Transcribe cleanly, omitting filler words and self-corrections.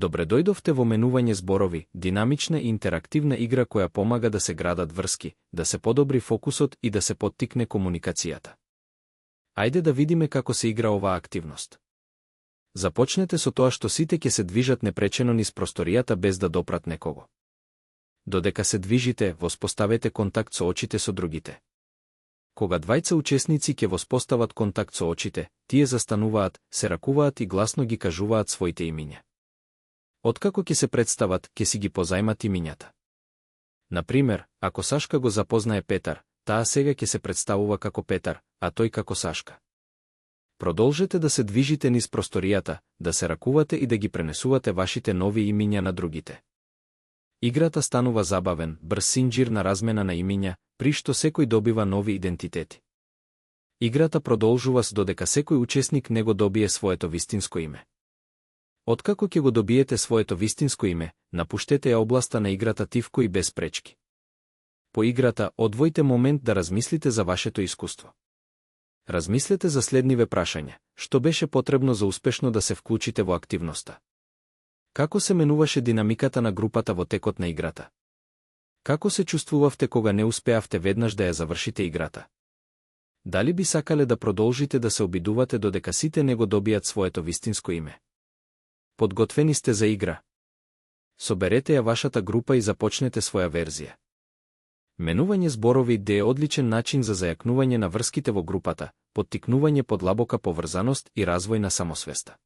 Добре дојдовте во менување зборови, динамична и интерактивна игра која помага да се градат врски, да се подобри фокусот и да се поттикне комуникацијата. Ајде да видиме како се игра оваа активност. Започнете со тоа што сите ќе се движат непречено низ просторијата без да допрат некого. Додека се движите, воспоставете контакт со очите со другите. Кога двајца учесници ќе воспостават контакт со очите, тие застануваат, се ракуваат и гласно ги кажуваат своите имиња. Откако ќе се представат, ќе си ги позајмат имињата. Например, ако Сашка го запознае Петар, таа сега ќе се представува како Петар, а тој како Сашка. Продолжете да се движите низ просторијата, да се ракувате и да ги пренесувате вашите нови имиња на другите. Играта станува забавен, брз синџир на размена на имиња, при што секој добива нови идентитети. Играта продолжува додека секој учесник не го добие своето вистинско име. Откако ќе го добиете своето вистинско име, напуштете ја областа на играта тивко и без пречки. По играта, одвојте момент да размислите за вашето искуство. Размислете за следниве прашања: што беше потребно за успешно да се вклучите во активноста? Како се менуваше динамиката на групата во текот на играта? Како се чувствувавте кога не успеавте веднаш да ја завршите играта? Дали би сакале да продолжите да се обидувате додека сите не го добијат своето вистинско име? Подготвени сте за игра? Соберете ја вашата група и започнете своја верзија. Менување зборови е одличен начин за зајакнување на врските во групата, поттикнување подлабока поврзаност и развој на самосвеста.